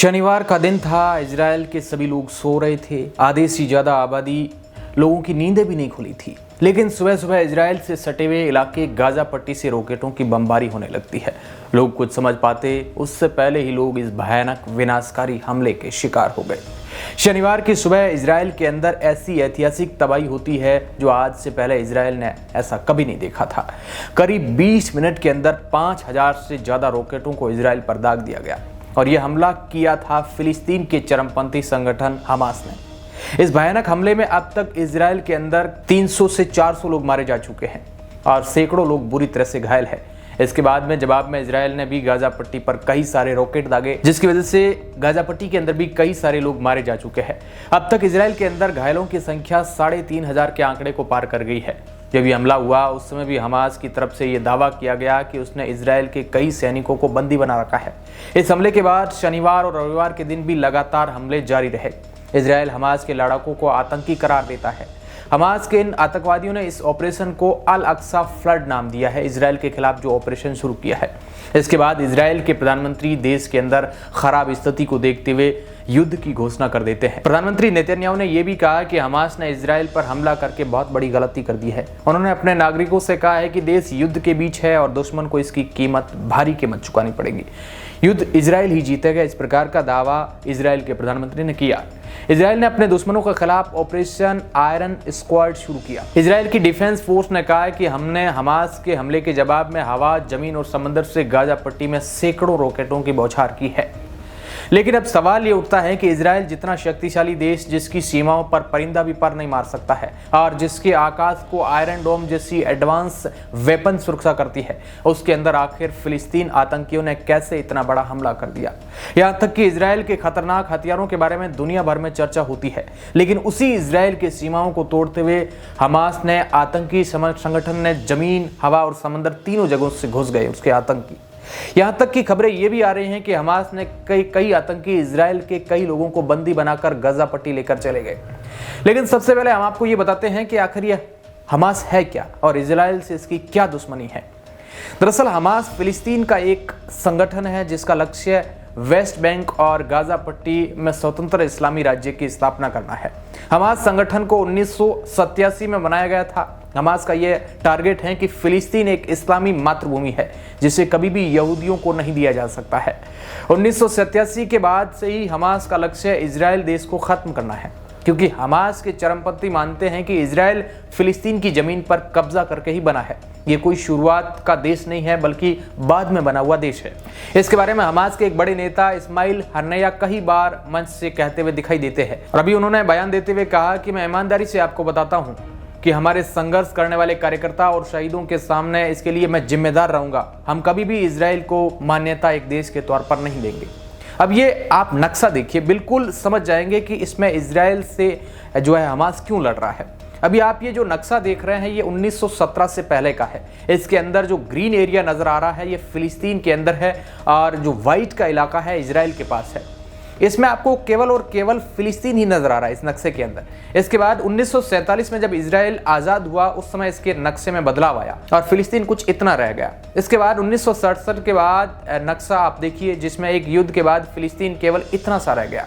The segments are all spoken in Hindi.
शनिवार का दिन था। इजराइल के सभी लोग सो रहे थे। आधे से ज्यादा आबादी लोगों की नींदें भी नहीं खुली थी। लेकिन सुबह सुबह इजराइल से सटे हुए इलाके गाजा पट्टी से रॉकेटों की बमबारी होने लगती है। लोग कुछ समझ पाते उससे पहले ही लोग इस भयानक विनाशकारी हमले के शिकार हो गए। शनिवार की सुबह इजराइल के अंदर ऐसी ऐतिहासिक तबाही होती है जो आज से पहले इजराइल ने ऐसा कभी नहीं देखा था। करीब 20 मिनट के अंदर 5000 से ज्यादा रॉकेटों को इजराइल पर दाग दिया गया और यह हमला किया था फिलिस्तीन के चरमपंथी संगठन हमास ने। इस भयानक हमले में अब तक इजराइल के अंदर 300 से 400 लोग मारे जा चुके हैं और सैकड़ों लोग बुरी तरह से घायल हैं। इसके बाद में जवाब में इजराइल ने भी गाजा पट्टी पर कई सारे रॉकेट दागे, जिसकी वजह से गाजा पट्टी के अंदर भी कई सारे लोग मारे जा चुके हैं। अब तक इजराइल के अंदर घायलों की संख्या 3500 के आंकड़े को पार कर गई है। जब ये हमला हुआ उस समय भी हमास की तरफ से ये दावा किया गया कि उसने इजराइल के कई सैनिकों को बंदी बना रखा है। इस हमले के बाद शनिवार और रविवार के दिन भी लगातार हमले जारी रहे। इजराइल हमास के लड़ाकों को आतंकी करार देता है। हमास के इन आतंकवादियों ने इस ऑपरेशन को अल अक्सा फ्लड नाम दिया है, इजराइल के खिलाफ जो ऑपरेशन शुरू किया है। इसके बाद इजराइल के प्रधानमंत्री देश के अंदर खराब स्थिति को देखते हुए युद्ध की घोषणा कर देते हैं। प्रधानमंत्री नेतन्याहू ने यह भी कहा कि हमास ने इजराइल पर हमला करके बहुत बड़ी गलती कर दी है। उन्होंने अपने नागरिकों से कहा है कि देश युद्ध के बीच है और दुश्मन को इसकी कीमत, भारी कीमत चुकानी पड़ेगी। युद्ध इजराइल ही जीतेगा, इस प्रकार का दावा इजराइल के प्रधानमंत्री ने किया। इजराइल ने अपने दुश्मनों के खिलाफ ऑपरेशन आयरन स्क्वाड शुरू किया। इजराइल की डिफेंस फोर्स ने कहा कि हमने हमास के हमले के जवाब में हवा, जमीन और समंदर से गाजा पट्टी में सैकड़ों रॉकेटों की बौछार की है। लेकिन अब सवाल ये उठता है कि इजराइल जितना शक्तिशाली देश, जिसकी सीमाओं पर परिंदा भी पर नहीं मार सकता है और जिसके आकाश को आयरन डोम जैसी एडवांस वेपन सुरक्षा करती है, उसके अंदर आखिर फिलिस्तीन आतंकियों ने कैसे इतना बड़ा हमला कर दिया। यहाँ तक कि इजराइल के खतरनाक हथियारों के बारे में दुनिया भर में चर्चा होती है, लेकिन उसी इजराइल के सीमाओं को तोड़ते हुए हमास ने आतंकी संगठन ने जमीन, हवा और समंदर तीनों जगहों से घुस गए उसके आतंकी। यहां तक की खबरें ये भी आ रही हैं कि हमास ने कई आतंकी इजराइल के कई लोगों को बंदी बनाकर गाजा पट्टी लेकर चले गए। लेकिन सबसे पहले हम आपको ये बताते हैं कि आखिर यह हमास है क्या और इजराइल से इसकी क्या दुश्मनी है। दरअसल हमास फिलिस्तीन का एक संगठन है जिसका लक्ष्य वेस्ट बैंक और गाजा पट्टी में स्वतंत्र इस्लामी राज्य की स्थापना करना है। हमास संगठन को 1987 में बनाया गया था। हमास का यह टारगेट है कि फिलिस्तीन एक इस्लामी मातृभूमि है जिसे कभी भी यहूदियों को नहीं दिया जा सकता है। 1987 के बाद से ही हमास का लक्ष्य इजराइल देश को खत्म करना है, क्योंकि हमास के चरमपंथी मानते हैं कि इजराइल फिलिस्तीन की जमीन पर कब्जा करके ही बना है। ये कोई शुरुआत का देश नहीं है बल्कि बाद में बना हुआ देश है। इसके बारे में हमास के एक बड़े नेता इस्माइल हन्नैया कई बार मंच से कहते हुए दिखाई देते हैं और अभी उन्होंने बयान देते हुए कहा कि मैं ईमानदारी से आपको बताता हूं कि हमारे संघर्ष करने वाले कार्यकर्ता और शहीदों के सामने इसके लिए मैं जिम्मेदार रहूंगा। हम कभी भी इजराइल को मान्यता एक देश के तौर पर नहीं देंगे। अब ये आप नक्शा देखिए, बिल्कुल समझ जाएंगे कि इसमें इजराइल से जो है हमास क्यों लड़ रहा है। अभी आप ये जो नक्शा देख रहे हैं ये 1917 से पहले का है। इसके अंदर जो ग्रीन एरिया नजर आ रहा है ये फिलिस्तीन के अंदर है और जो व्हाइट का इलाका है इजराइल के पास है। इसमें आपको केवल और केवल फिलिस्तीन ही नजर आ रहा है इस नक्शे के अंदर। इसके बाद 1947 में जब इजराइल आजाद हुआ उस समय इसके नक्शे में बदलाव आया और फिलिस्तीन कुछ इतना रह गया। इसके बाद 1967 के बाद नक्शा आप देखिए जिसमें एक युद्ध के बाद फिलिस्तीन केवल इतना सा रह गया,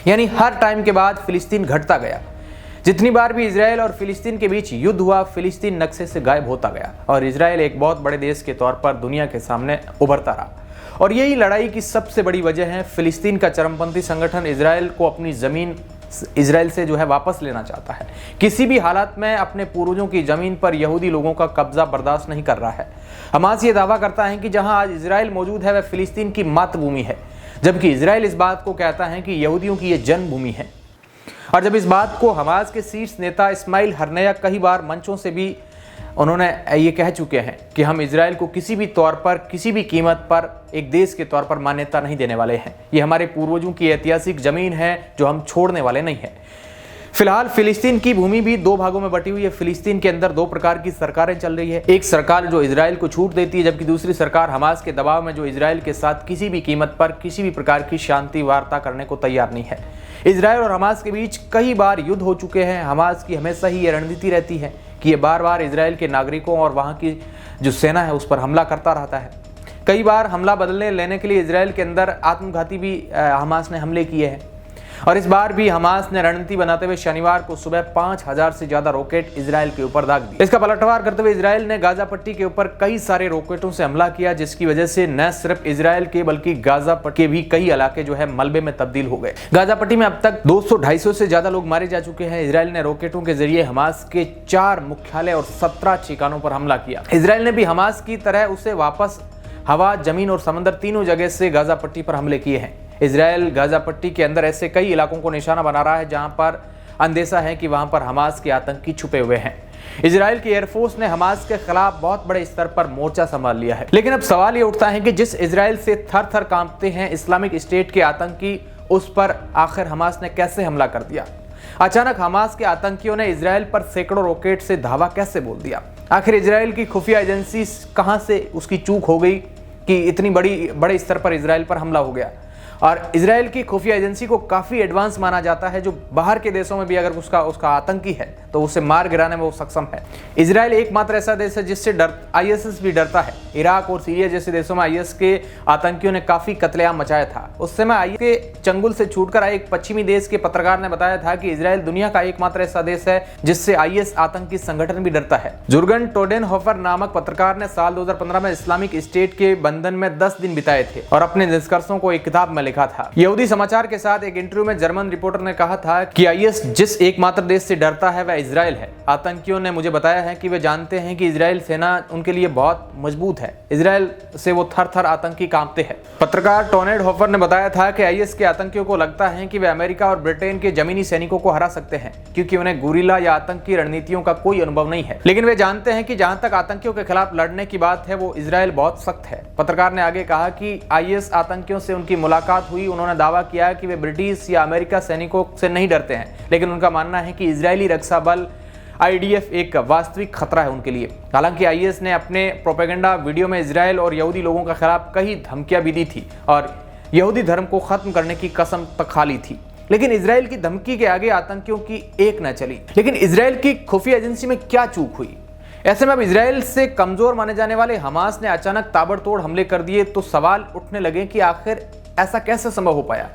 यानी हर टाइम के बाद फिलिस्तीन घटता गया। जितनी बार भी इजराइल और फिलिस्तीन के बीच युद्ध हुआ फिलिस्तीन नक्शे से गायब होता गया और इजराइल एक बहुत बड़े देश के तौर पर दुनिया के सामने उभरता रहा। और यही लड़ाई की सबसे बड़ी वजह है। फिलिस्तीन का चरमपंथी संगठन इजराइल को अपनी जमीन इजराइल से जो है वापस लेना चाहता है। किसी भी हालत में अपने पूर्वजों की जमीन पर यहूदी लोगों का कब्जा बर्दाश्त नहीं कर रहा है। हमास ये दावा करता है कि जहां आज इजराइल मौजूद है वह फिलिस्तीन की मातृभूमि है, जबकि इजराइल इस बात को कहता है कि यहूदियों की यह जन्मभूमि है। और जब इस बात को हमास के शीर्ष नेता इस्माइल हन्नैया कई बार मंचों से भी उन्होंने ये कह चुके हैं कि हम इजराइल को किसी भी तौर पर, किसी भी कीमत पर एक देश के तौर पर मान्यता नहीं देने वाले हैं। ये हमारे पूर्वजों की ऐतिहासिक जमीन है जो हम छोड़ने वाले नहीं हैं। फिलहाल फिलिस्तीन की भूमि भी दो भागों में बटी हुई है। फिलिस्तीन के अंदर दो प्रकार की सरकारें चल रही है। एक सरकार जो इजराइल को छूट देती है, जबकि दूसरी सरकार हमास के दबाव में जो इजराइल के साथ किसी भी कीमत पर किसी भी प्रकार की शांति वार्ता करने को तैयार नहीं है। इजराइल और हमास के बीच कई बार युद्ध हो चुके हैं। हमास की हमेशा ही ये रणनीति रहती है कि ये बार बार इजराइल के नागरिकों और वहाँ की जो सेना है उस पर हमला करता रहता है। कई बार हमला बदलने लेने के लिए इजराइल के अंदर आत्मघाती भी हमास ने हमले किए हैं और इस बार भी हमास ने रणनीति बनाते हुए शनिवार को सुबह 5000 से ज्यादा रॉकेट इजराइल के ऊपर दाग दिए। इसका पलटवार करते हुए इजराइल ने गाजा पट्टी के ऊपर कई सारे रॉकेटों से हमला किया, जिसकी वजह से न सिर्फ इजराइल के बल्कि गाजा पट्टी के भी कई इलाके जो है मलबे में तब्दील हो गए। गाजा पट्टी में अब तक 200-250 से ज्यादा लोग मारे जा चुके हैं। इजराइल ने रॉकेटों के जरिए हमास के 4 मुख्यालय और 17 ठिकानों पर हमला किया। इजराइल ने भी हमास की तरह उसे वापस हवा, जमीन और समंदर तीनों जगह से गाजा पट्टी पर हमले किए हैं। इजराइल गाजा पट्टी के अंदर ऐसे कई इलाकों को निशाना बना रहा है जहां पर अंदेशा है कि वहां पर हमास के आतंकी छुपे हुए हैं। इजराइल की एयरफोर्स ने हमास के खिलाफ बहुत बड़े स्तर पर मोर्चा संभाल लिया है। लेकिन अब सवाल ये उठता है कि जिस इजराइल से थर थर कांपते हैं इस्लामिक स्टेट के आतंकी, उस पर आखिर हमास ने कैसे हमला कर दिया? अचानक हमास के आतंकियों ने इजराइल पर सैकड़ों रॉकेट से धावा कैसे बोल दिया? आखिर इजराइल की खुफिया एजेंसी कहां से उसकी चूक हो गई कि इतनी बड़े स्तर पर इजराइल पर हमला हो गया? और इजराइल की खुफिया एजेंसी को काफ़ी एडवांस माना जाता है, जो बाहर के देशों में भी अगर उसका आतंकी है तो उसे मार गिराने में वो सक्षम है। इजराइल एकमात्र ऐसा देश है जिससे आईएसएस भी डरता है। इराक और सीरिया जैसे देशों में आईएस के आतंकियों ने काफ़ी कत्लेआम मचाया था। उस समय आईएस के चंगुल से छूटकर आए एक पश्चिमी देश के पत्रकार ने बताया था कि इजराइल दुनिया का एकमात्र ऐसा देश है जिससे आईएस आतंकी संगठन भी डरता है। जुर्गन टोडेनहोफर नामक पत्रकार ने साल 2015 में इस्लामिक स्टेट के बंधन में 10 दिन बिताए थे और अपने निष्कर्षों को एक किताब में लिखा था। यहूदी समाचार के साथ एक इंटरव्यू में जर्मन रिपोर्टर ने कहा था कि आईएस जिस एकमात्र देश से डरता है वह इजराइल है। आतंकियों ने मुझे बताया है कि वे जानते हैं कि इजराइल सेना उनके लिए बहुत मजबूत है। इजराइल से वो थर थर आतंकी कांपते हैं। पत्रकार टोनेडहोफर ने बताया था कि आईएस के आतंकियों को लगता है कि वे अमेरिका और ब्रिटेन के जमीनी सैनिकों को हरा सकते हैं, क्योंकि उन्हें गुरिल्ला या आतंकी रणनीतियों का कोई अनुभव नहीं है। लेकिन वे जानते हैं कि जहां तक आतंकियों के खिलाफ लड़ने की बात है वो इजराइल बहुत सख्त है। पत्रकार ने आगे कहा कि आईएस आतंकियों से उनकी मुलाकात हुई। उन्होंने दावा किया कि वे ब्रिटिश या अमेरिका सैनिकों से नहीं डरते हैं, लेकिन उनका मानना है कि इजरायली रक्षा बल आईडीएफ एक वास्तविक खतरा है उनके लिए। हालांकि आईएस ने अपने प्रोपेगेंडा वीडियो में इजराइल और यहूदी लोगों के खिलाफ कई धमकियां भी दी थी और यहूदी धर्म को खत्म करने की कसम तक खा ली थी। लेकिन इजराइल की धमकी के आगे आतंकियों की एक न चली। लेकिन इजराइल की खुफिया एजेंसी में क्या चूक हुई? ऐसे में अब इजराइल से कमजोर माने जाने वाले हमास ने अचानक ताबड़तोड़ हमले कर दिए, तो सवाल उठने लगे कि आखिर ऐसा कैसे संभव हो पाया?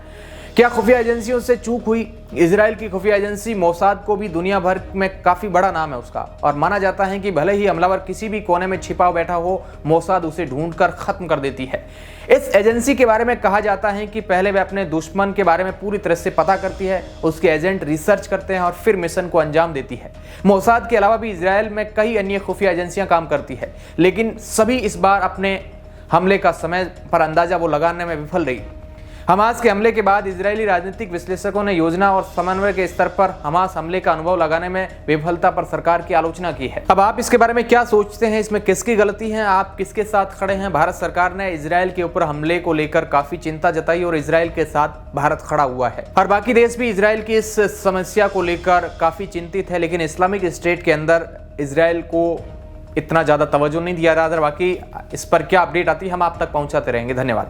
क्या खुफिया एजेंसियों से चूक हुई? इजराइल की खुफिया एजेंसी मोसाद को भी दुनिया भर में काफी बड़ा नाम है उसका, और माना जाता है कि भले ही हमलावर किसी भी कोने में छिपा बैठा हो, मोसाद उसे ढूंढकर खत्म कर देती है। इस एजेंसी के बारे में कहा जाता है कि पहले वह अपने दुश्मन के बारे में पूरी तरह से पता करती है, उसके एजेंट रिसर्च करते हैं और फिर मिशन को अंजाम देती है। मोसाद के अलावा भी इजराइल में कई अन्य खुफिया एजेंसियां काम करती है, लेकिन सभी इस बार अपने हमले का समय पर अंदाजा वो लगाने में विफल रही। हमास के हमले के बाद इजरायली राजनीतिक विश्लेषकों ने योजना और समन्वय के स्तर पर हमास हमले का अनुभव लगाने में विफलता पर सरकार की आलोचना की है। अब आप इसके बारे में क्या सोचते हैं? इसमें किसकी गलती है? आप किसके साथ खड़े हैं? भारत सरकार ने इजराइल के ऊपर हमले को लेकर काफी चिंता जताई और इजराइल के साथ भारत खड़ा हुआ है, और बाकी देश भी इजराइल की इस समस्या को लेकर काफी चिंतित है। लेकिन इस्लामिक स्टेट के अंदर इजराइल को इतना ज्यादा तवज्जो नहीं दिया जा रहा। बाकी इस पर क्या अपडेट आती है हम आप तक पहुंचाते रहेंगे। धन्यवाद।